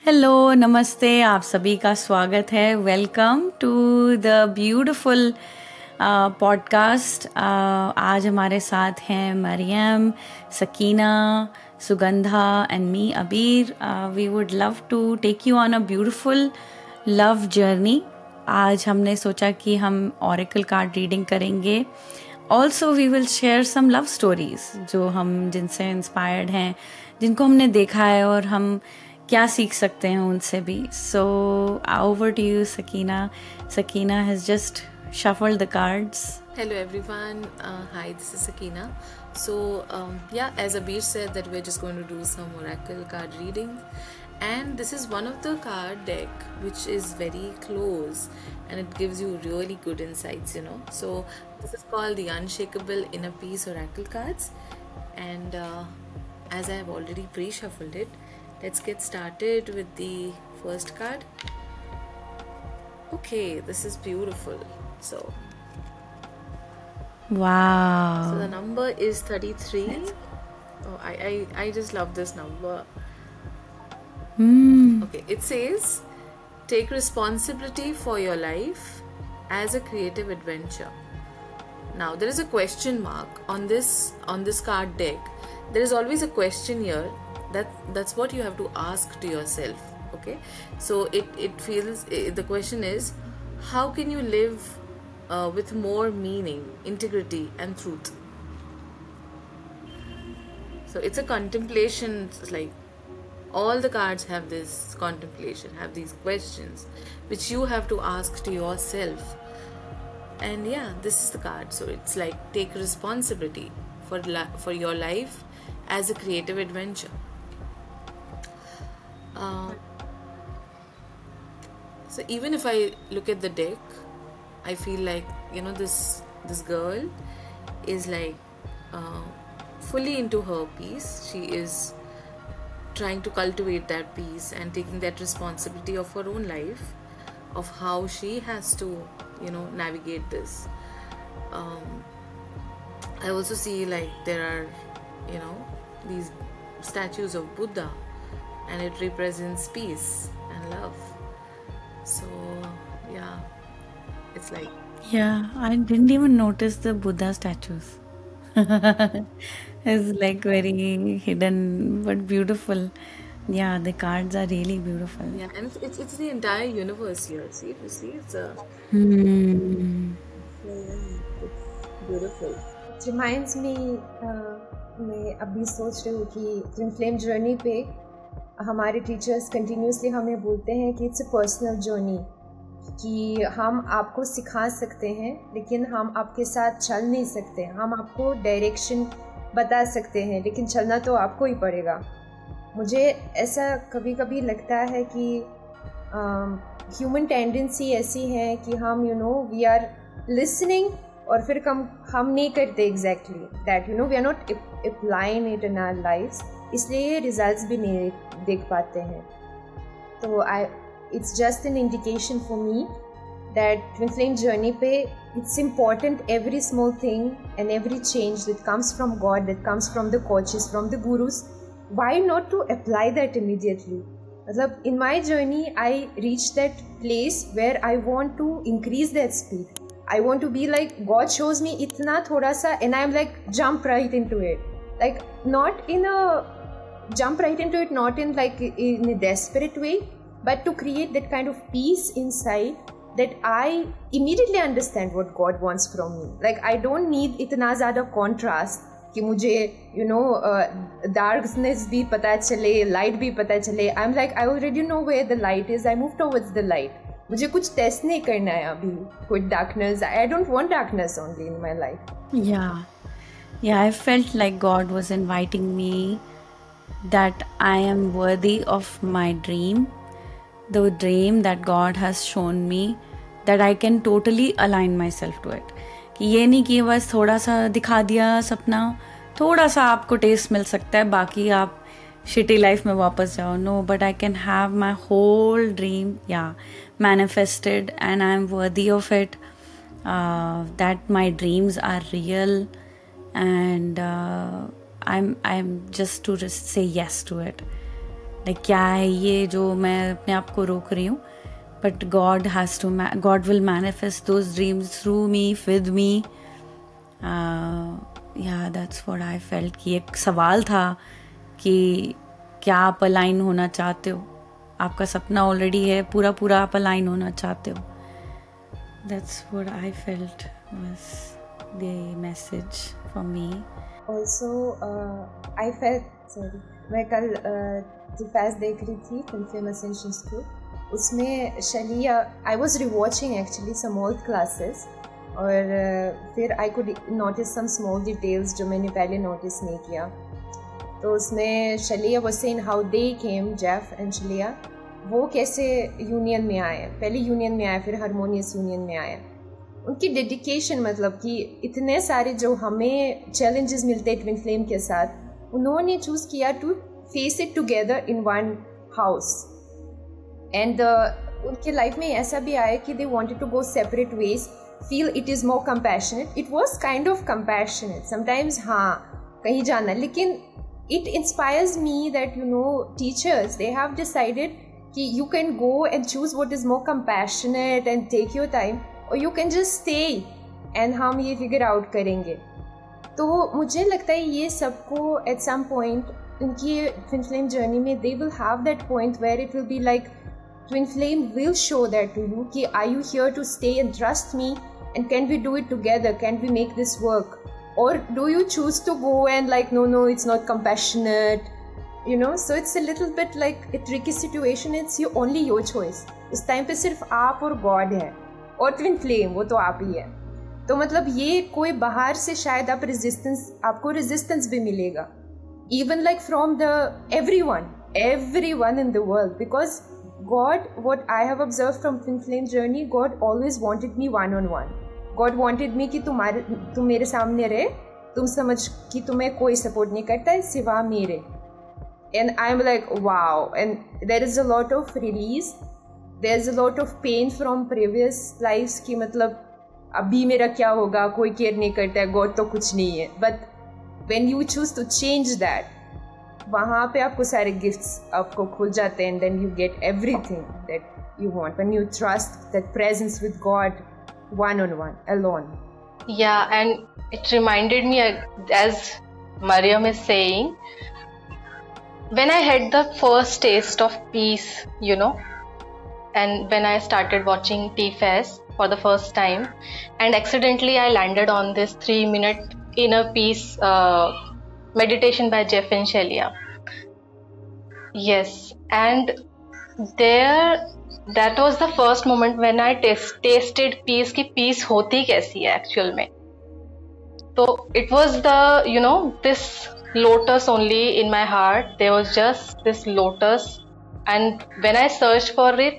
Hello, नमस्ते, आप सभी का स्वागत है। Welcome to the beautiful podcast. आज हमारे साथ हैं Mariam, Sakina, Sugandha and me Abeer. We would love to take you on a beautiful love journey. आज हमने सोचा कि हम ऑरेकल कार्ड रीडिंग करेंगे। Also we will share some love stories जो हम जिनसे इंस्पायर्ड हैं, जिनको हमने देखा है और हम क्या सीख सकते हैं उनसे भी। So over to you Sakina. Sakina has just shuffled the cards. Hello everyone. Hi, this is Sakina. So as Abir said, that we're just going to do some oracle card reading, and this is one of the card deck which is very close and it gives you really good insights. So this is called the Unshakable Inner Peace Oracle cards, and as I have already pre-shuffled it, let's get started with the first card. Okay, this is beautiful. So Wow. the number is 33. Oh, I just love this number. Okay, it says, take responsibility for your life as a creative adventure. Now there is a question mark on this card deck. There is always a question here. That's what you have to ask to yourself. Okay, so it feels, the question is, how can you live with more meaning, integrity and truth? So it's a contemplation. It's like all the cards have this contemplation, have these questions which you have to ask to yourself. And this is the card. So it's like, take responsibility for your life as a creative adventure. So even if I look at the deck, I feel like this girl is like fully into her peace. She is trying to cultivate that peace and taking that responsibility of her own life, of how she has to navigate this. I also see like there are these statues of Buddha, and it represents peace and love. So it's like, I didn't even notice the Buddha statues. It's like very hidden but beautiful. The cards are really beautiful. And it's the entire universe here. See, you see, it's beautiful. It reminds me, मैं अभी सोच रही हूँ कि twin flame journey पे हमारे teachers continuously हमें बोलते हैं कि इट्स अ पर्सनल जर्नी, कि हम आपको सिखा सकते हैं लेकिन हम आपके साथ चल नहीं सकते। हम आपको डायरेक्शन बता सकते हैं लेकिन चलना तो आपको ही पड़ेगा। मुझे ऐसा कभी कभी लगता है कि ह्यूमन टेंडेंसी ऐसी है कि हम वी आर लिसनिंग और फिर हम नहीं करते exactly that, we are not applying it in our lifes, इसलिए रिजल्ट्स भी नहीं देख पाते हैं। तो it's just an indication for me that twin flame journey पे it's important, every small thing and every change that comes from God, that comes from the coaches, from the gurus, why not to apply that immediately? मतलब in my journey I reached that place where I want to increase that speed. I want to be like God shows me इतना थोड़ा सा and I'm like jump right into it, like not in a jump right into it, not in like in a desperate way, but to create that kind of peace inside that I immediately understand what God wants from me. Like I don't need इतना ज़्यादा contrast कि मुझे darkness भी पता चले, light भी पता चले। I am like, I already know where the light is, I move towards the light. मुझे कुछ टेस्ट नहीं करना है अभी कोई darkness. I don't want darkness only in my life. I felt like God was inviting me that I am worthy of my dream, the dream that God has shown me, that I can totally align myself to it. कि ये नहीं कि बस थोड़ा सा दिखा दिया सपना, थोड़ा सा आपको टेस्ट मिल सकता है, बाकी आप शिटी लाइफ में वापस जाओ। No, but I can have my whole dream manifested and I am worthy of it, that my dreams are real and I'm just to say yes to it. Like क्या है ये जो मैं अपने आप को रोक रही हूँ, but God will manifest those dreams through me, with me. या दैट्स व्हाट आई फेल्ट. कि एक सवाल था कि क्या आप अलाइन होना चाहते हो, आपका सपना ऑलरेडी है, पूरा आप अलाइन होना चाहते हो. That's what I felt was the message for me. Also I felt, मैं कल डिफेंस देख रही थी फिल्म असेंशन स्कूल. उसमें Shaleia, I was rewatching actually some old classes, और फिर I could notice some small details जो मैंने पहले नोटिस नहीं किया. तो उसमें Shaleia was saying how they came, Jeff and Shaleia, वो कैसे यूनियन में आए, पहले यूनियन में आए फिर हारमोनियस यूनियन में आए. उनकी डेडिकेशन, मतलब कि इतने सारे जो हमें चैलेंजेस मिलते हैं ट्विन फ्लेम के साथ, उन्होंने चूज़ किया to face it together in one house. And उनके लाइफ में ऐसा भी आया कि they wanted to go separate ways, feel it is more compassionate. It was kind of compassionate sometimes, हाँ कहीं जाना, लेकिन it inspires me that, you know, teachers, they have decided कि you can go and choose what is more compassionate and take your time, or you can just stay and हम ये figure out करेंगे. तो मुझे लगता है ये सबको at some point उनकी twin flame journey में they will have that point where it will be like twin flame will show that to you कि are you here to stay and trust me, and can we do it together, can we make this work, or do you choose to go and like no it's not compassionate, you know. So it's a little bit like a tricky situation. It's only your choice. उस time पे सिर्फ आप और God है, और twin flame वो तो आप ही है. तो मतलब ये कोई बाहर से शायद आप आपको रेजिस्टेंस भी मिलेगा, even like from the everyone in the world, because God, what I have observed from twin flame journey, God always wanted me one-on-one. God wanted me कि तुम मेरे सामने रहे, तुम समझ कि तुम्हें कोई सपोर्ट नहीं करता है सिवा मेरे. And I'm like wow, and there is a lot of release, there is a lot of pain from previous lives कि मतलब अभी मेरा क्या होगा, कोई केयर नहीं करता है, God तो कुछ नहीं है. But when you choose to change that, वहाँ पे आपको सारे गिफ्ट्स आपको खुल जाते हैं, and then you get everything that you want when you trust that presence with God one-on-one, alone. Yeah, and it reminded me, as Mariam is saying, when I had the first taste of peace, you know, and when I started watching TFS for the first time, and accidentally I landed on this 3-minute inner peace meditation by Jeff and Shelia. Yes, and there, that was the first moment when I tasted peace कि peace होती कैसी है actual में. So it was the, you know, this lotus only in my heart. There was just this lotus, and when I searched for it,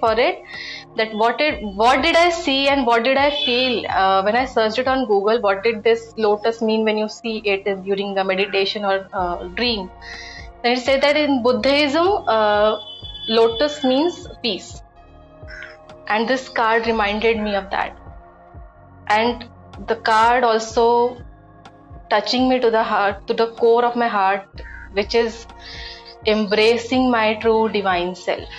that what did I see and what did I feel when I searched it on Google, what did this lotus mean when you see it during a meditation or dream. Then it said that in Buddhism, lotus means peace. And this card reminded me of that, and the card also touching me to the heart, to the core of my heart, which is embracing my true divine self.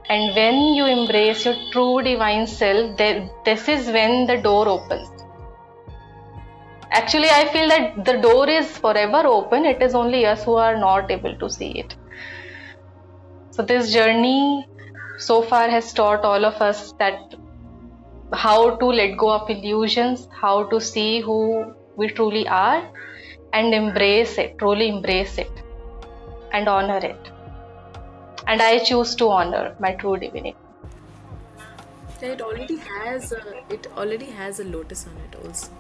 And when you embrace your true divine self, this is when the door opens. Actually, I feel that the door is forever open. It is only us who are not able to see it. So this journey so far has taught all of us that how to let go of illusions, how to see who we truly are, and embrace it, truly embrace it, and honor it. And I choose to honor my true divinity. It already has a lotus on it also.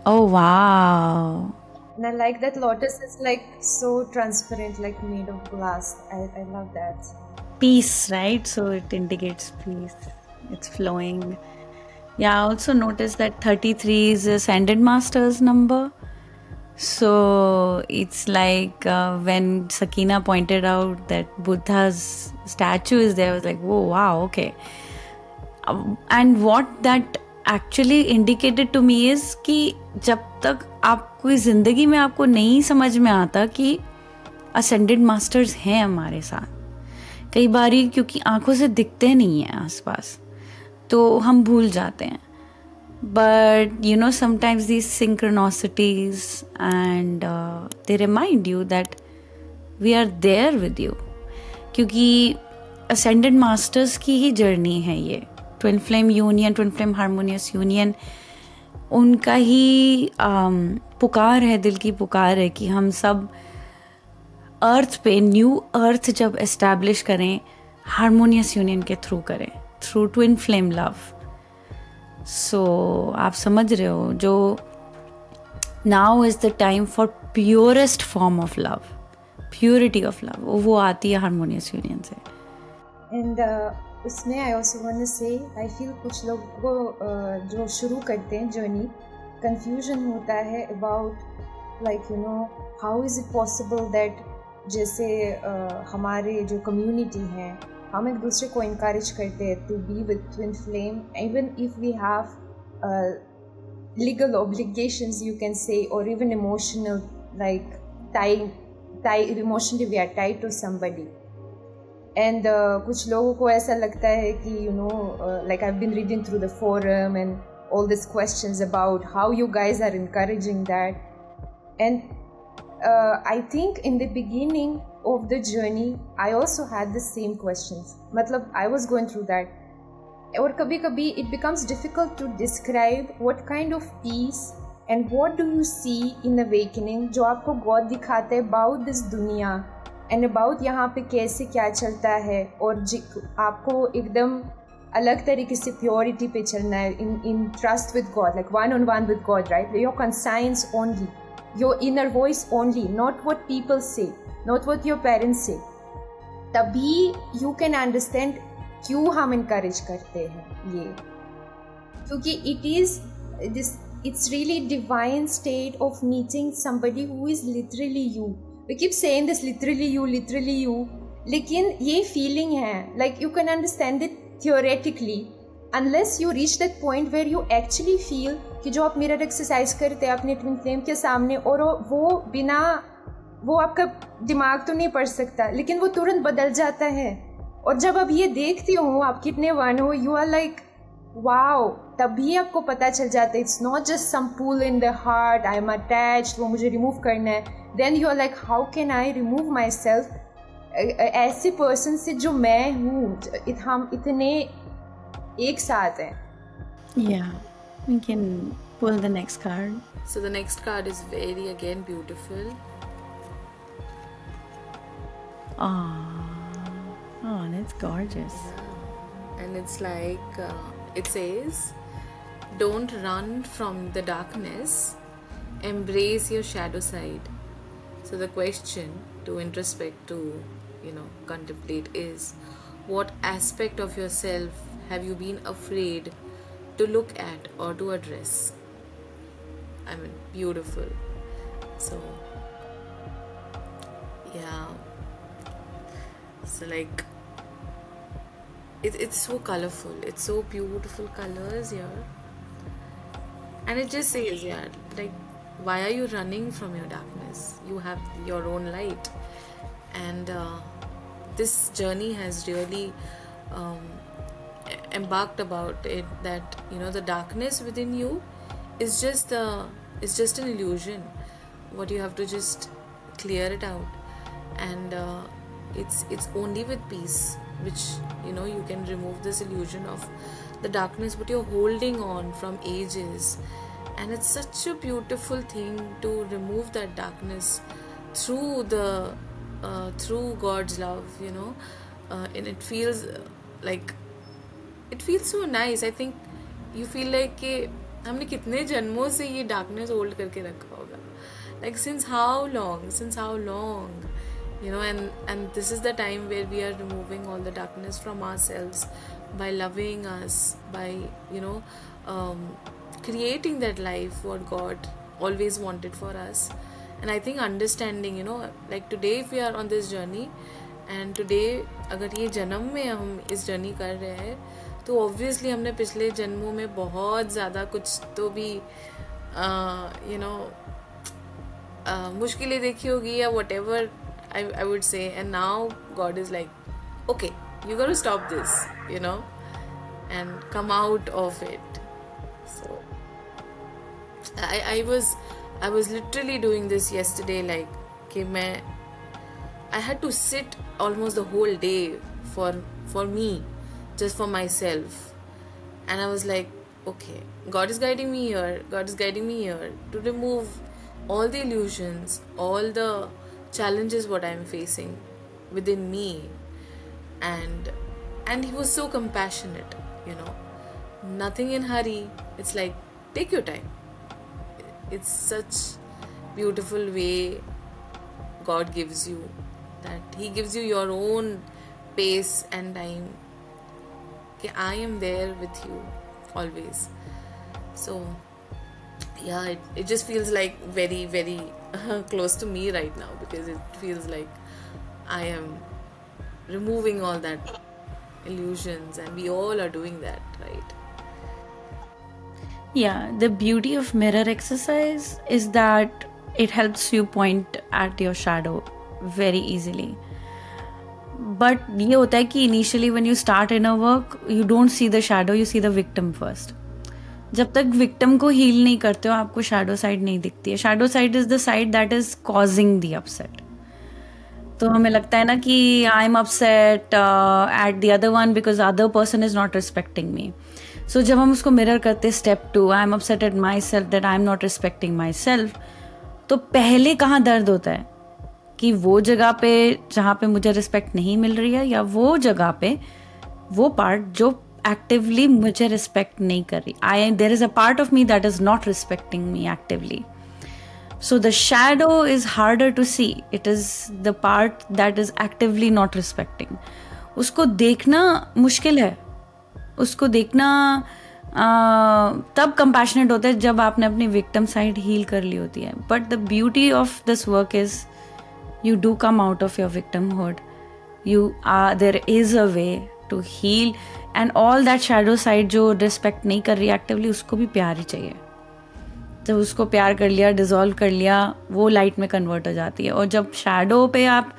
Oh wow. And I like that lotus is like so transparent, like made of glass. I love that. Peace, right? So it indicates peace. It's flowing. Yeah, I also noticed that 33 is Ascended Master's number. So it's like when Sakina pointed out that Buddha's statue is there, I was like, whoa, wow, okay. And what that actually indicated to me is कि जब तक आप कोई ज़िंदगी में आपको नहीं समझ में आता कि असेंडेड मास्टर्स हैं हमारे साथ। कई बारी क्योंकि आंखों से दिखते नहीं हैं आसपास तो हम भूल जाते हैं, but you know sometimes these synchronicities and they remind you that we are there with you, क्योंकि ascended masters की ही जर्नी है ये। Twin flame union, twin flame harmonious union, उनका ही पुकार है, दिल की पुकार है कि हम सब अर्थ पे न्यू अर्थ जब एस्टैब्लिश करें, हारमोनियस यूनियन के थ्रू करें, थ्रू ट्विन फ्लेम लव। सो आप समझ रहे हो, जो now is the time for purest form of love, purity of love, वो आती है हारमोनियस यूनियन से। एंड उसमें आई ऑल्सो वांट टू से, आई फील कुछ लोग को जो शुरू करते हैं जर्नी, कंफ्यूजन होता है about like you know how is it possible that जैसे हमारे जो कम्युनिटी हैं, हम एक दूसरे को इनकरेज करते हैं to be with twin flame even if we have legal obligations you can say, और even emotional like emotionally we are tied to somebody. And कुछ लोगों को ऐसा लगता है कि you know like I have been reading through the forum and all this questions about how you guys are encouraging that, and I think in the beginning of the journey I also had the same questions, मतलब I was going through that, और कभी कभी it becomes difficult to describe what kind of peace and what do you see in awakening जो आपको God दिखाता है about this दुनिया and about यहाँ पे कैसे क्या चलता है, और आपको एकदम अलग तरीके से प्योरिटी पे चलना है, in trust with God, like one on one with God, right? Your conscience only, your inner voice only, not what people से, नॉट व्हाट योर पेरेंट्स से। तभी यू कैन अंडरस्टैंड क्यों हम इनकरेज करते हैं ये, क्योंकि it is this, it's really divine state of meeting somebody who is literally you. We keep saying this literally you, लेकिन ये feeling है, like you can understand it theoretically unless you reach that point where you actually feel कि जो आप mirror exercise करते हैं अपने twin flame के सामने, और वो बिना, वो आपका दिमाग तो नहीं पढ़ सकता लेकिन वो तुरंत बदल जाता है। और जब आप ये देखती हो आप कितने वन हो, यू आर लाइक वाओ, तभी आपको पता चल जाता है it's not just some pull in the heart, I am attached, वो मुझे रिमूव करना है। Then you are like how can I remove myself ऐसे पर्सन से जो मैं हूँ, हम इतने एक साथ हैं। Yeah, we can pull the next card. So the next card is very again beautiful. Oh, that's gorgeous. Yeah. And it's like it says, don't run from the darkness, embrace your shadow side. So the question to introspect, to contemplate is, what aspect of yourself have you been afraid to look at or to address? I mean, beautiful. So yeah, so like it's so colorful, it's so beautiful colors here, and it just says, yeah, like, why are you running from your darkness? You have your own light. And this journey has really embarked about it, that the darkness within you is just an illusion. What you have to just clear it out, and it's only with peace which you can remove this illusion of the darkness what you're holding on from ages. And it's such a beautiful thing to remove that darkness through the through God's love, and it feels so nice. I think you feel like कि हमने कितने जन्मों से ये darkness hold करके रखा होगा, like since how long, and this is the time where we are removing all the darkness from ourselves by loving us, by creating that life what God always wanted for us. And I think understanding, like today if we are on this journey, and today अगर ये जन्म में हम इस journey कर रहे हैं, तो obviously हमने पिछले जन्मों में बहुत ज़्यादा कुछ तो भी मुश्किलें देखी होगी, या whatever I would say. And now God is like, okay, you got to stop this, and come out of it. So I was literally doing this yesterday, like I had to sit almost the whole day for me, just for myself. And I was like, okay, God is guiding me here to remove all the illusions, all the challenges what I'm facing within me. And he was so compassionate, nothing in hurry. It's like, take your time. It's such beautiful way God gives you, that he gives you your own pace and time. Okay, I am there with you always. So yeah, it just feels like very, very close to me right now, because it feels like I am removing all that illusions, and we all are doing that, right? Yeah, the beauty of mirror exercise is that it helps you point at your shadow very easily. But ये होता है कि initially when you start inner work, you don't see the shadow, you see the victim first. जब तक victim को heal नहीं करते हो, आपको shadow side नहीं दिखती है. Shadow side is the side that is causing the upset. तो हमें लगता है ना कि I am upset at the other one because other person is not respecting me. So जब हम उसको mirror करते step 2, I am upset at myself that I am not respecting myself, तो पहले कहाँ दर्द होता है कि वो जगह पे जहाँ पे मुझे रिस्पेक्ट नहीं मिल रही है, या वो जगह पे वो पार्ट जो एक्टिवली मुझे रिस्पेक्ट नहीं कर रही. There is a part of me that is not respecting me actively. So the shadow is harder to see. It is the part that is actively not respecting. उसको देखना मुश्किल है. उसको देखना तब कंपैशनेट होता है जब आपने अपनी विक्टिम साइड हील कर ली होती है. But the beauty of this work is you do come out of your victimhood. There is a way to heal, and all that shadow side जो respect नहीं कर रही actively, उसको भी प्यार ही चाहिए. जब उसको प्यार कर लिया, dissolve कर लिया, वो light में convert हो जाती है. और जब shadow पे आप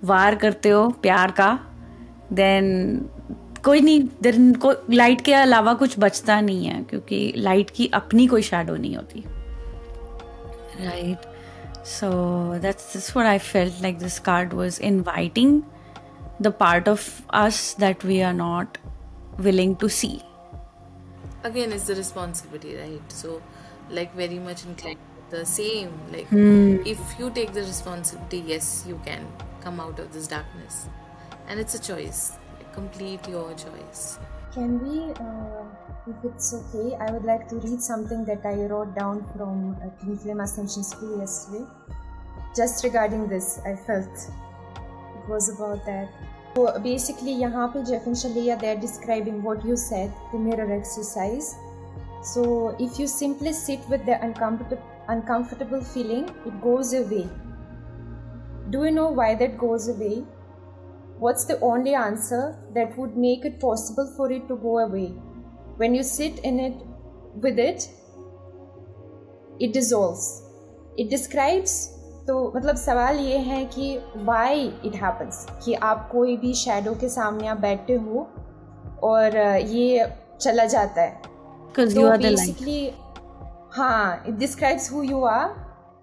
वार करते हो प्यार का, then कोई नहीं, लाइट के अलावा कुछ बचता नहीं है, क्योंकि लाइट की अपनी कोई shadow नहीं होती. Right. So that's what I felt like this card was inviting the part of us that we are not willing to see. Again, it's the responsibility, right? So like very much inclined the same, like if you take the responsibility, yes, you can come out of this darkness, and it's a choice, like complete your choice. Can we, if it's okay, I would like to read something that I wrote down from Twin Flame Ascension School yesterday. Just regarding this, I felt it was about that. So basically, यहाँ पे Jeff and Shaleya, they are describing what you said, the mirror exercise. So if you simply sit with the uncomfortable feeling, it goes away. Do you know why that goes away? What's the only answer that would make it possible for it to go away? When you sit in it, with it, it dissolves. It describes, तो मतलब सवाल ये है कि why it happens, कि आप कोई भी shadow के सामने आप बैठते हो और ये चला जाता है. Because you are the light. हाँ, it describes who you are.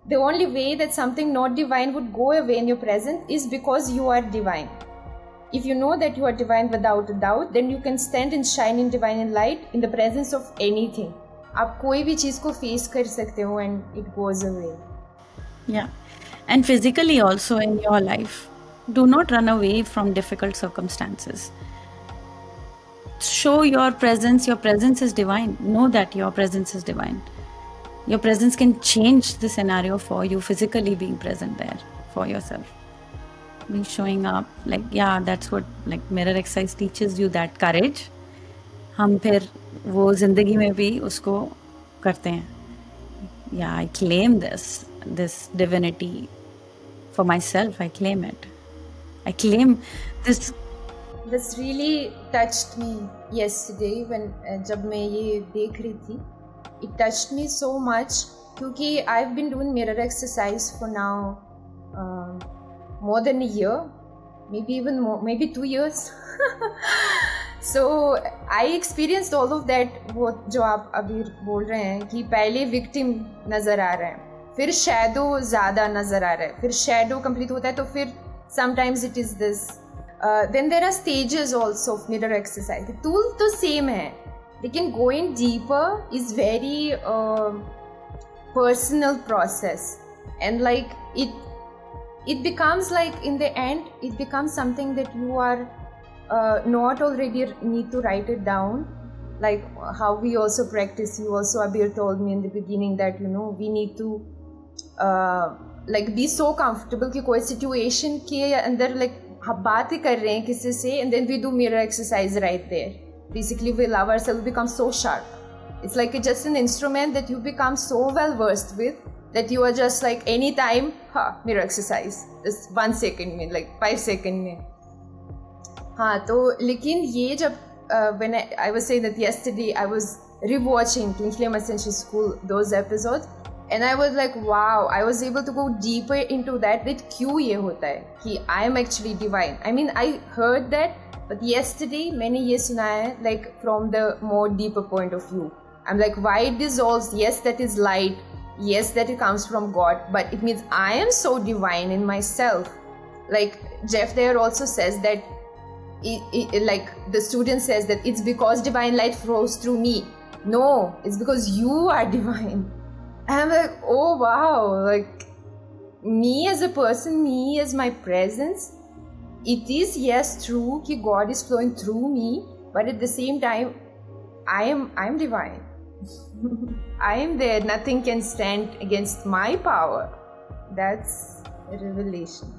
The only way that something not divine would go away in your presence is because you are divine. If you know that you are divine without a doubt, then you can stand and shine in divine light in the presence of anything. आप कोई भी चीज़ को face कर सकते हो and it goes away. Yeah, and physically also in your life, do not run away from difficult circumstances. Show your presence. Your presence is divine. Know that your presence is divine. Your presence can change the scenario for you, physically being present there for yourself. Be showing up, like, yeah, that's what like mirror exercise teaches you, that courage. हम फिर वो जिंदगी में भी उसको करते हैं. Yeah, I claim this divinity for myself. I claim it. I claim this. This really touched me yesterday when जब मैं ये देख रही थी. It touched me so much क्योंकि I've been doing mirror exercise for now more than a year, maybe even more, maybe 2 years. So I experienced all of that. वो जो आप अभी बोल रहे हैं कि पहले victim नज़र आ रहा है, फिर shadow ज़्यादा नज़र आ रहा है, फिर shadow complete होता है, तो फिर sometimes it is this. Then there are stages also of mirror exercise. Tool तो same है, लेकिन going deeper is very personal process, and like it becomes like in the end it becomes something that you are not already need to write it down, like how we also practice. You also Abir told me in the beginning that we need to like be so comfortable कि कोई situation के अंदर like हम बात ही कर रहे हैं किसी से, and then we do mirror exercise right there. Basically we allow ourselves to become so sharp. It's like just an instrument that you become so well versed with that you are just like anytime mirror exercise, just 1 second में, like 5 second में. हाँ, तो लेकिन ये जब when I was saying that yesterday I was rewatching Twin Flame Ascension School, those episodes, and I was like wow, I was able to go deeper into that क्यों ये होता है कि I am actually divine. I mean I heard that, but yesterday मैंने ये सुना है like from the more deeper point of view. I'm like, why it dissolves? Yes, that is light. Yes, that it comes from God, but it means I am so divine in myself. Like Jeff there also says that like the student says that it's because divine light flows through me. No, it's because you are divine. And I'm like, oh wow, like me as a person, me as my presence, it is yes true that God is flowing through me, but at the same time I'm divine. I am there, nothing can stand against my power. That's a revelation.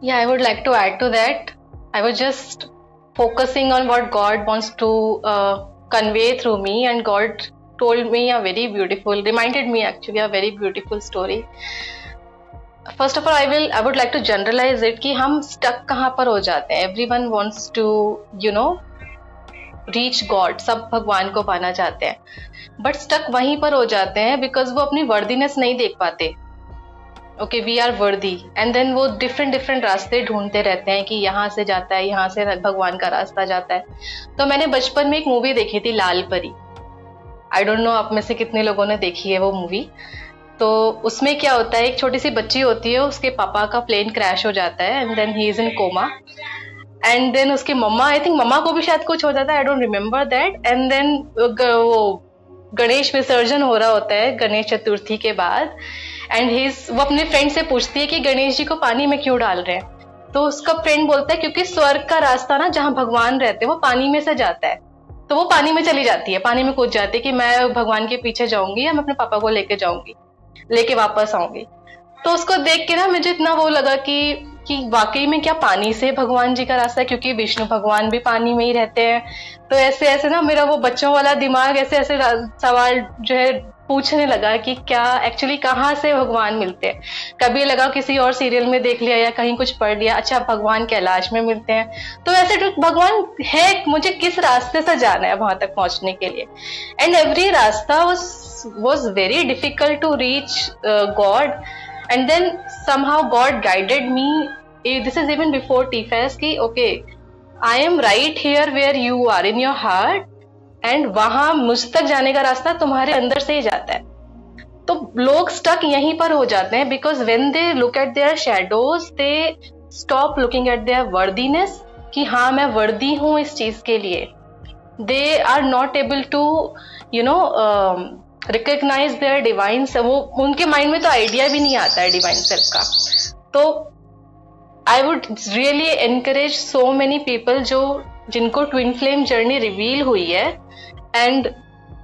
Yeah, I would like to add to that. I was just focusing on what God wants to convey through me, and God told me reminded me actually a very beautiful story. First of all, I would like to generalize it कि हम stuck कहाँ पर हो जाते हैं. Everyone wants to reach God, सब भगवान को पाना चाहते हैं, बट स्टक वहीं पर हो जाते हैं बिकॉज वो अपनी वर्दीनेस नहीं देख पाते. Okay, we are worthy, and then वो डिफरेंट रास्ते ढूंढते रहते हैं कि यहाँ से जाता है, यहाँ से भगवान का रास्ता जाता है. तो मैंने बचपन में एक मूवी देखी थी, लाल परी. आई डोंट नो आप में से कितने लोगों ने देखी है वो मूवी. तो उसमें क्या होता है, एक छोटी सी बच्ची होती है, उसके पापा का प्लेन क्रैश हो जाता है, and then he is in coma, and then उसकी मम्मा, आई थिंक मम्मा को भी शायद कुछ हो जाता है, I don't remember that. And then वो गणेश विसर्जन हो रहा होता है गणेश चतुर्थी के बाद, एंड वो अपने फ्रेंड से पूछती है कि गणेश जी को पानी में क्यों डाल रहे हैं. तो उसका फ्रेंड बोलता है क्योंकि स्वर्ग का रास्ता ना जहाँ भगवान रहते हैं वो पानी में से जाता है. तो वो पानी में चली जाती है, पानी में कूद जाती है कि मैं भगवान के पीछे जाऊंगी या मैं अपने पापा को लेके जाऊंगी, लेके वापस आऊंगी. तो उसको देख के ना मुझे इतना वो लगा कि वाकई में क्या पानी से भगवान जी का रास्ता है, क्योंकि विष्णु भगवान भी पानी में ही रहते हैं. तो ऐसे ना मेरा वो बच्चों वाला दिमाग ऐसे सवाल जो है पूछने लगा कि क्या एक्चुअली कहाँ से भगवान मिलते हैं. कभी लगा किसी और सीरियल में देख लिया या कहीं कुछ पढ़ लिया, अच्छा भगवान कैलाश में मिलते हैं. तो ऐसे तो भगवान है, मुझे किस रास्ते से जाना है वहां तक पहुंचने के लिए. एंड एवरी रास्ता was very difficult to reach God, and then somehow God guided me. This is even before TFAS कि okay, I am right here where you are in your heart, and वहां मुझ तक जाने का रास्ता तुम्हारे अंदर से ही जाता है. तो लोग स्टक यहीं पर हो जाते हैं because when they look at their shadows, they stop looking at their worthiness कि हाँ मैं वर्दी हूँ इस चीज के लिए. They are not able to recognise their divine self. वो उनके माइंड में तो आइडिया भी नहीं आता है डिवाइन सेल्फ का. तो I would really encourage so many people जिनको ट्विन फ्लेम जर्नी रिवील हुई है एंड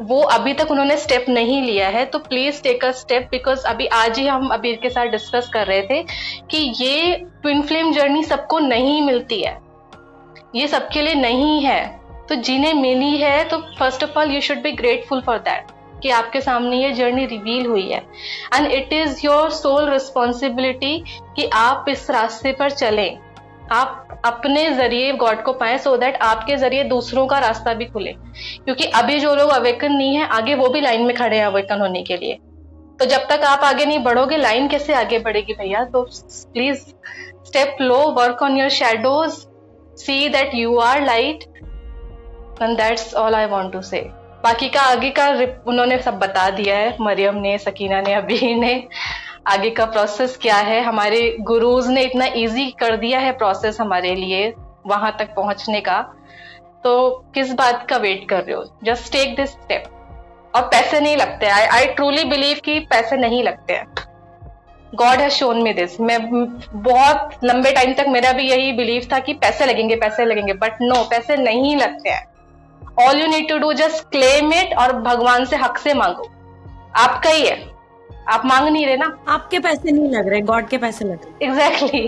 वो अभी तक उन्होंने स्टेप नहीं लिया है, तो please take a step. Because अभी आज ही हम अबीर के साथ डिस्कस कर रहे थे कि ये ट्विन फ्लेम जर्नी सबको नहीं मिलती है, ये सबके लिए नहीं है. तो जिन्हें मिली है तो first of all you should be grateful for that कि आपके सामने ये जर्नी रिवील हुई है. And it is your sole responsibility कि आप इस रास्ते पर चलें, आप अपने जरिए गॉड को पाएं, सो दैट आपके जरिए दूसरों का रास्ता भी खुले. क्योंकि अभी जो लोग अवेकन नहीं है, आगे वो भी लाइन में खड़े हैं अवेकन होने के लिए. तो जब तक आप आगे नहीं बढ़ोगे लाइन कैसे आगे बढ़ेगी भैया? तो प्लीज स्टेप लो, work on your shadows, see that you are light, and that's all I want to say. बाकी का आगे का उन्होंने सब बता दिया है, मरियम ने, सकीना ने, अबीर ने, आगे का प्रोसेस क्या है। हमारे गुरुज ने इतना इजी कर दिया है प्रोसेस हमारे लिए वहां तक पहुंचने का, तो किस बात का वेट कर रहे हो? Just take this step. और पैसे नहीं लगते, आई ट्रूली बिलीव कि पैसे नहीं लगते हैं। God has shown me this. मैं बहुत लंबे टाइम तक मेरा भी यही बिलीव था कि पैसे लगेंगे, बट नो, पैसे नहीं लगते हैं। All you need to do just claim it, और भगवान से हक से मांगो, आपका ही है, आप मांग नहीं रहे ना। आपके पैसे नहीं लग रहे, गॉड के पैसे लग रहे। एग्जैक्टली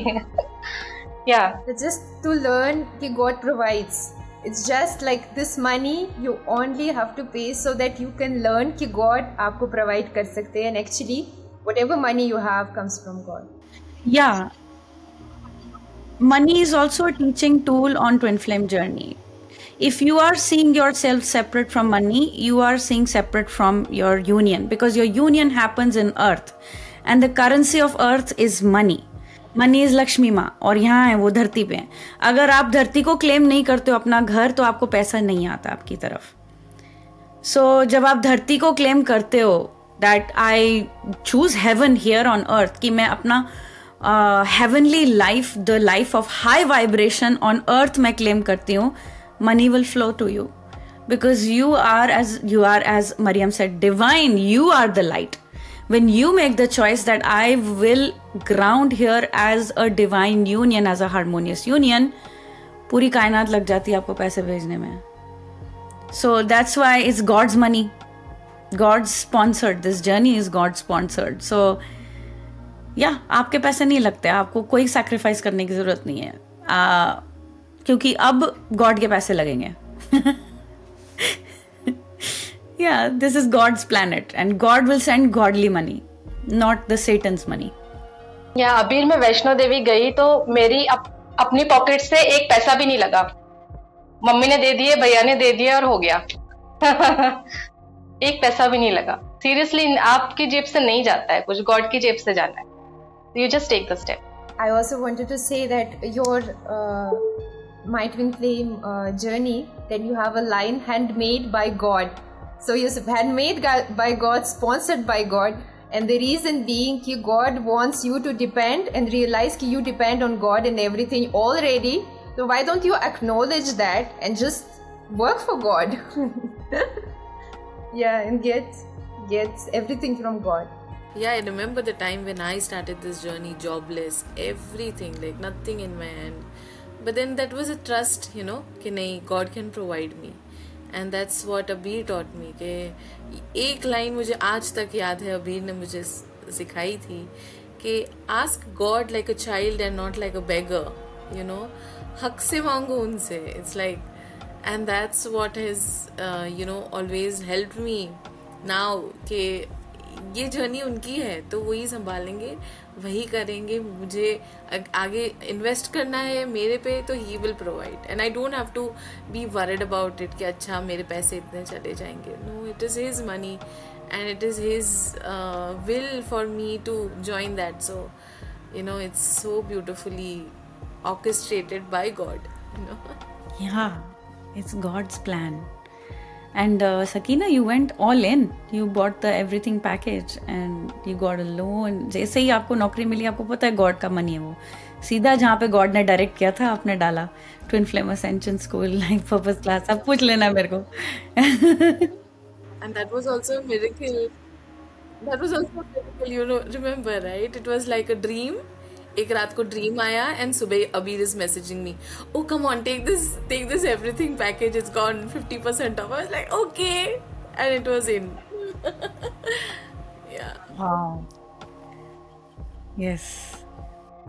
या जस्ट टू लर्न कि God provides. It's just like this money you only have to pay so that you can learn कि God आपको provide कर सकते हैं, and actually whatever money you have comes from God. Yeah, money is also a teaching tool on twin flame journey. If you are seeing yourself separate from money, you are seeing separate from your union, because your union happens in earth and the currency of earth is money. Money is Lakshmi माँ, और यहाँ है वो धरती पे। अगर आप धरती को क्लेम नहीं करते हो अपना घर, तो आपको पैसा नहीं आता आपकी तरफ। सो जब आप धरती को क्लेम करते हो that I choose heaven here on earth, कि मैं अपना heavenly life, the life of high vibration on earth मैं क्लेम करती हूँ, money will flow to you, because you are as Mariam said, divine. You are the light. When you make the choice that I will ground here as a divine union, as a harmonious union, पूरी कायनात लग जाती है आपको पैसे भेजने में. So that's why it's God's money. God's sponsored. This journey is God sponsored. So yeah, आपके पैसे नहीं लगते, आपको कोई sacrifice करने की जरूरत नहीं है, क्योंकि अब God के पैसे लगेंगे. Yeah, this is God's planet and God will send godly money, not the Satan's money. या अबीर मैं वैष्णो देवी गई तो मेरी अपनी पॉकेट से एक पैसा भी नहीं लगा. मम्मी ने दे दिए, भैया ने दे दिए और हो गया. एक पैसा भी नहीं लगा. सीरियसली आपकी जेब से नहीं जाता है कुछ, गॉड की जेब से जाना है. You just take the step. I also wanted to say that your My Twin Flame journey, that you have a line handmade by God. So you're handmade by God, sponsored by God, and the reason being that God wants you to depend and realize that you depend on God in everything already. So why don't you acknowledge that and just work for God? Yeah, and get everything from God. Yeah, I remember the time when I started this journey, jobless, everything, like nothing in my hand. But then that was a trust, you know, कि नहीं, God can provide me. And that's what Abir taught me. कि एक line मुझे आज तक याद है, अबीर ने मुझे सिखाई थी कि ask God like a child and not like a beggar, you know, हक से मांगो उनसे. It's like, and that's what has you know always helped me now कि ये जर्नी उनकी है तो वही संभालेंगे, वही करेंगे. मुझे आगे इन्वेस्ट करना है मेरे पे तो he will provide, and I don't have to be worried about it कि अच्छा मेरे पैसे इतने चले जाएंगे. No, it is his money and it is his will for me to join that. So you know, it's so beautifully orchestrated by God, you know. Yeah, it's God's plan. And Sakina, you went all in. You bought the everything package and you got a loan. जैसे ही आपको नौकरी मिली, आपको पता है God का money है वो, सीधा जहाँ पे गॉड ने डायरेक्ट किया था आपने डाला. Twin flame ascension school, life purpose class, सब पूछ लेना मेरे को. And that was also a miracle. You know, remember, right? It was like a dream. एक रात को ड्रीम आया एंड सुबह Abir is messaging me, oh come on, take this everything package, it's gone 50% off. I was like okay, and it was in. Yeah, wow, yes.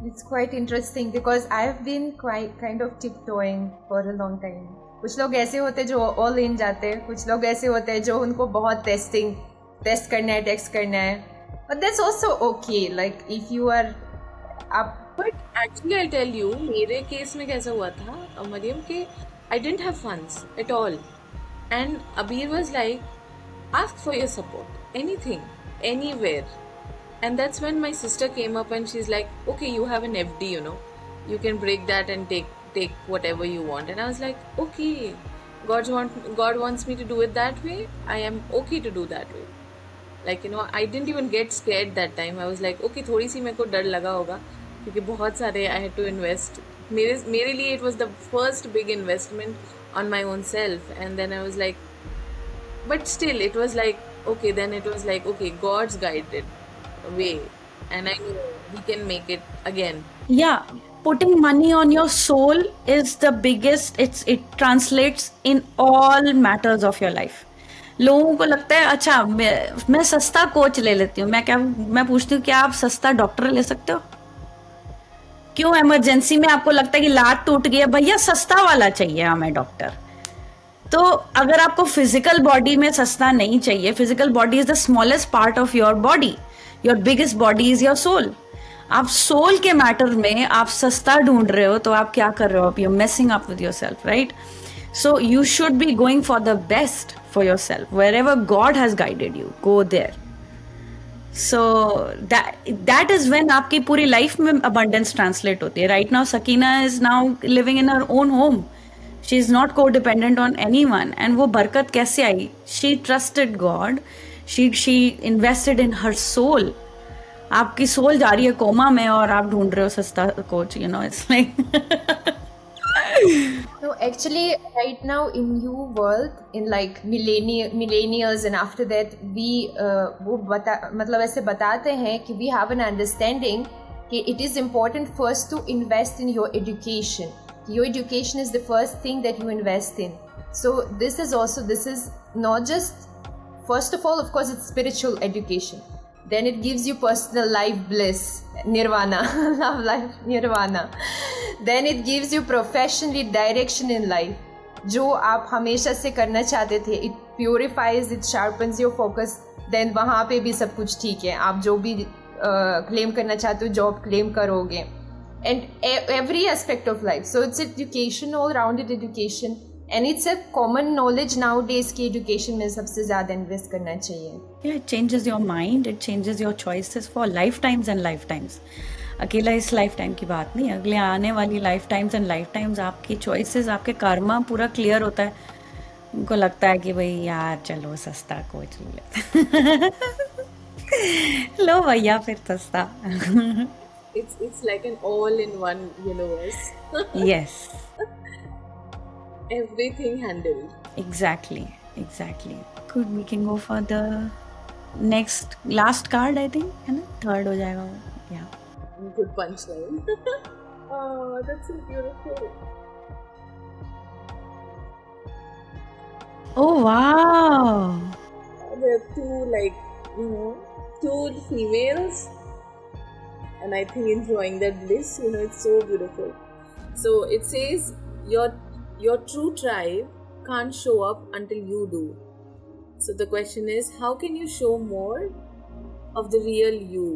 It's quite interesting because I've been quite kind of tiptoeing for a long time. कुछ लोग ऐसे होते जो all in जाते हैं, कुछ लोग ऐसे होते हैं जो उनको बहुत टेस्ट करना है, टेक्स्ट करना है. But that's also okay. Like if you are But actually I'll tell you, मेरे केस में कैसा हुआ था मरियम के, I didn't have funds at all, and Abir was like, ask for your support, anything, anywhere. And that's when my sister came up and she's like, okay, you have an FD, you can break that and take whatever you want. And I was like, okay, God wants me to do it that way. I am okay to do that way. Like, I didn't even get scared that time. I was like, okay, थोड़ी सी मेरे को डर लगा होगा क्योंकि बहुत सारे I had to invest. मेरे लिए it was the first big investment on my own self. And then I was like, but still it was like, okay, then it was like, okay, God's guided way, and I know He can make it again. Yeah, putting money on your soul is the biggest. It translates in all matters of your life. लोगों को लगता है अच्छा मैं सस्ता coach ले लेती हूँ, मैं पूछती हूँ क्या आप सस्ता डॉक्टर ले सकते हो? क्यों इमरजेंसी में आपको लगता है कि लात टूट गई है, भैया सस्ता वाला चाहिए हमें डॉक्टर? तो अगर आपको फिजिकल बॉडी में सस्ता नहीं चाहिए, physical body is the smallest part of your body, your biggest body is your soul. आप सोल के मैटर में आप सस्ता ढूंढ रहे हो तो आप क्या कर रहे हो? आप you messing up with yourself, right? So you should be going for the best for yourself. Wherever God has guided you, go there. So that is when आपकी पूरी लाइफ में अबंडेंस ट्रांसलेट होती है. Right now Sakina is now living in her own home. She is not codependent on anyone. And वो बरकत कैसे आई? She trusted God. She invested in her soul. आपकी soul जा रही है कोमा में और आप ढूंढ रहे हो सस्ता coach. It's like No, actually, right now in new world, in like millennials and after that, we मतलब ऐसे बताते हैं कि we have an understanding कि it is important first to invest in your education. Your education is the first thing that you invest in. So this is not just, first of all, of course, it's spiritual education. Then it gives you personal life bliss, nirvana, love life, nirvana. Then it gives you professionally direction in life. जो आप हमेशा से करना चाहते थे, it purifies, it sharpens your focus. Then वहाँ पे भी सब कुछ ठीक है. आप जो भी claim करना चाहते हो, job claim करोगे. And every aspect of life. So it's education, all-rounded education, and it's a common knowledge nowadays कि education में सबसे ज़्यादा invest करना चाहिए. Yeah, it changes your mind, it changes your choices for lifetimes and lifetimes. अकेला इस lifetime की बात नहीं, अगले आने वाली lifetimes and lifetimes आपकी choices, आपके कर्मा पूरा clear होता है. उनको लगता है कि भाई यार चलो सस्ता कोच ले लेते. लो भैया फिर सस्ता. It's like an all-in-one universe. Yes. Everything handled. Exactly. Good, we can go for the last card, I think. है ना? Third हो जाएगा वो. Yeah. Good punchline. Oh, that's so beautiful. Oh wow. There are two females. And I think enjoying that bliss, it's so beautiful. So it says your true tribe can't show up until you do. So the question is, how can you show more of the real you?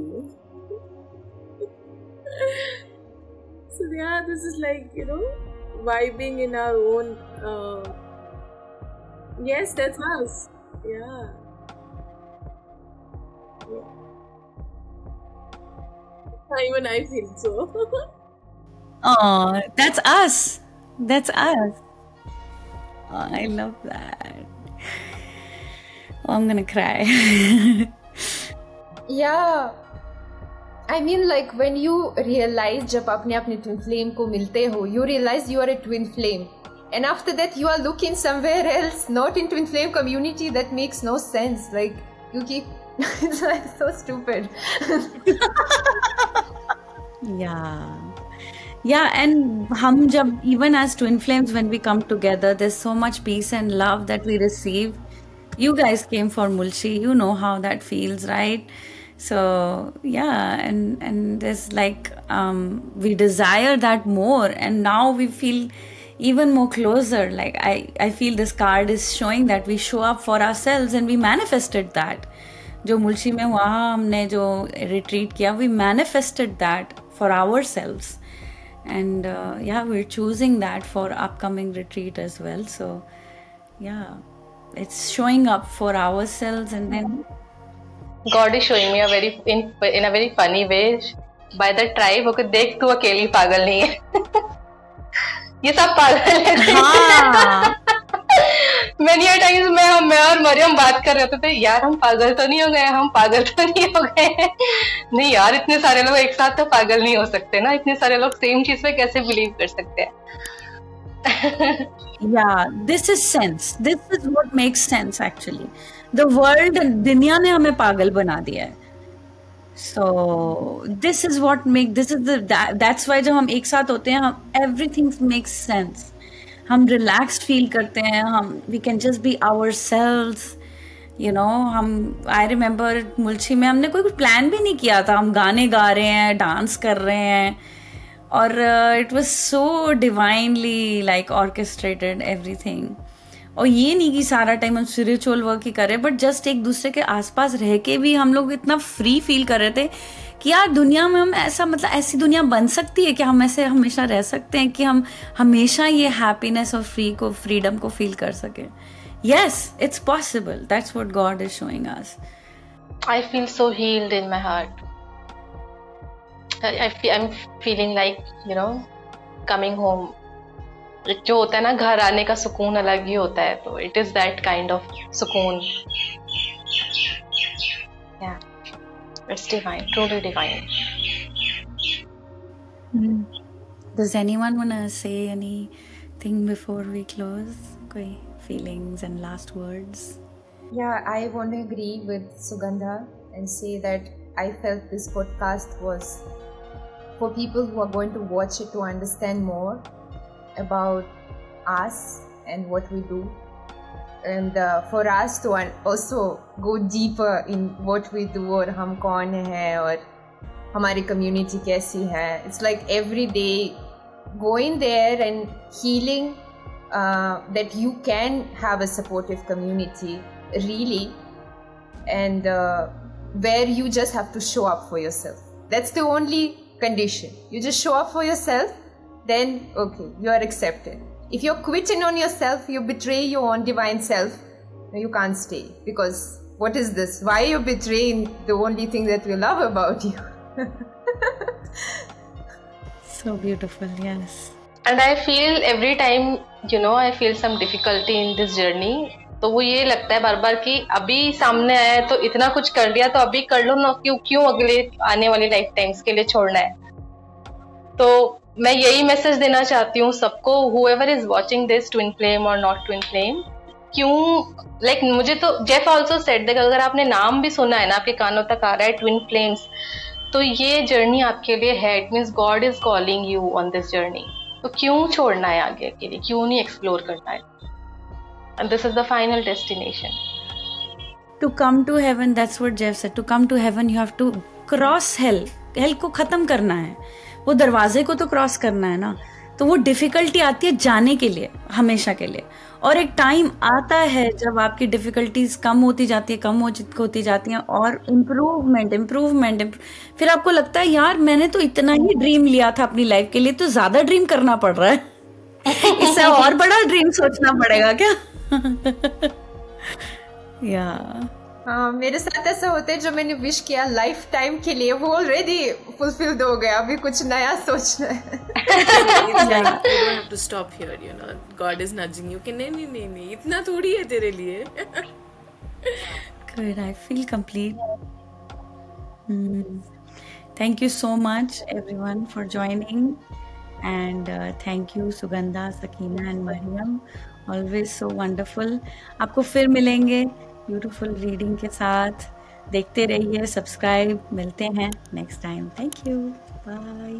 So yeah, this is like, vibing in our own. Yes, that's us. Yeah. Even I feel so. Oh, that's us. Oh, I love that. Oh, I'm gonna cry. Yeah. I mean, like when you realize जब अपने twin flame को मिलते हो, you realize you are a twin flame. And after that you are looking somewhere else, not in twin flame community. That makes no sense. Like, you keep... It's like so stupid. Yeah, and हम जब, even as twin flames, when we come together, there's so much peace and love that we receive. You guys came for Mulshi, you know how that feels, right? So yeah, and there's like we desire that more, and now we feel even more closer. Like I feel this card is showing that we show up for ourselves and we manifested that. जो मुल्शी में वहाँ हमने जो retreat किया, we manifested that for ourselves, and yeah, we're choosing that for upcoming retreat as well. So yeah, it's showing up for ourselves, and then God is showing me a very in a very funny way by the tribe. Okay, देख तू अकेली पागल नहीं है. ये सब पागल है. हाँ. Many a times मैं और मरियम बात कर रहे थे, यार हम पागल तो नहीं हो गए, हम पागल तो नहीं हो गए. नहीं यार, इतने सारे लोग एक साथ तो पागल नहीं हो सकते ना, इतने सारे लोग सेम चीज पे कैसे बिलीव कर सकते हैं. Yeah, this is sense. This is what makes sense actually. The world, दुनिया ने हमें पागल बना दिया है. So this is what that's why जब हम एक साथ होते हैं, everything makes sense. हम relaxed feel करते हैं, we can just be ourselves. I remember मुल्ची में हमने कोई प्लान भी नहीं किया था, हम गाने गा रहे हैं, डांस कर रहे हैं, और it was so divinely like orchestrated everything. और ये नहीं कि सारा टाइम हम स्पिरिचुअल वर्क ही कर रहे, बट जस्ट एक दूसरे के आसपास रह के भी हम लोग इतना फ्री फील कर रहे थे कि यार दुनिया में हम ऐसा, मतलब ऐसी दुनिया बन सकती है कि हम ऐसे हमेशा रह सकते हैं कि हम हमेशा ये हैप्पीनेस और फ्रीडम को फील कर सकें. Yes, it's possible. That's what God is showing us. I feel so healed in my heart. I'm feeling like, coming home. जो होता है ना, घर आने का सुकून अलग ही होता है, तो it is that kind of सुकून. Yeah, it's divine, truly divine. Does anyone want to say anything before we close? कोई feelings and last words? Yeah, I want to agree with Sugandha and say that I felt this podcast was for people who are going to watch it to understand more about us and what we do, and for us to also go deeper in what we do और हम कौन हैं और हमारी community कैसी है. It's like every day going there and healing that you can have a supportive community really, and where you just have to show up for yourself. That's the only condition. You just show up for yourself, then okay, you are accepted. If you're quitting on yourself, you betray your own divine self, you can't stay, because what is this? Why are you betraying the only thing that we love about you? So beautiful. Yes. And I feel every time, I feel some difficulty in this journey. तो वो ये लगता है बार बार कि अभी सामने आया है तो इतना कुछ कर लिया, तो अभी कर लो ना, क्यों अगले आने वाली लाइफ टाइम्स के लिए छोड़ना है. तो मैं यही मैसेज देना चाहती हूँ सबको, whoever is watching this, twin flame or not twin flame, क्यों मुझे तो जेफ ऑल्सो सेड दैट अगर आपने नाम भी सुना है ना, आपके कानों तक आ रहा है ट्विन फ्लेम्स, तो ये जर्नी आपके लिए है. It means God is calling you on this journey. तो क्यों छोड़ना है आगे के लिए, क्यों नहीं एक्सप्लोर करना है. And this is the final destination. To come to heaven, that's what Jeff said. To come to heaven, you have to cross hell. Hell को खत्म करना है, वो दरवाजे को तो क्रॉस करना है ना. तो वो डिफिकल्टी आती है जाने के लिए, हमेशा के लिए. और एक टाइम आता है जब आपकी डिफिकल्टीज कम होती जाती हैं और इम्प्रूवमेंट. फिर आपको लगता है यार मैंने तो इतना ही ड्रीम लिया था अपनी लाइफ के लिए, तो ज्यादा ड्रीम करना पड़ रहा है. इससे और बड़ा ड्रीम सोचना पड़ेगा क्या? हाँ, मेरे साथ ऐसा होता है, जो मैंने विश किया लाइफ टाइम के लिए वो ऑलरेडी फुलफिल्ड हो गया, अभी कुछ नया सोचना है. You don't have to stop here, God is nudging you कि नहीं इतना थोड़ी है तेरे लिए. Good, I feel complete. Thank you so much everyone for joining, and thank you Sugandha, Sakina and Mariam. Always so wonderful. आपको फिर मिलेंगे ब्यूटीफुल रीडिंग के साथ. देखते रहिए, सब्सक्राइब. मिलते हैं next time. Thank you. Bye.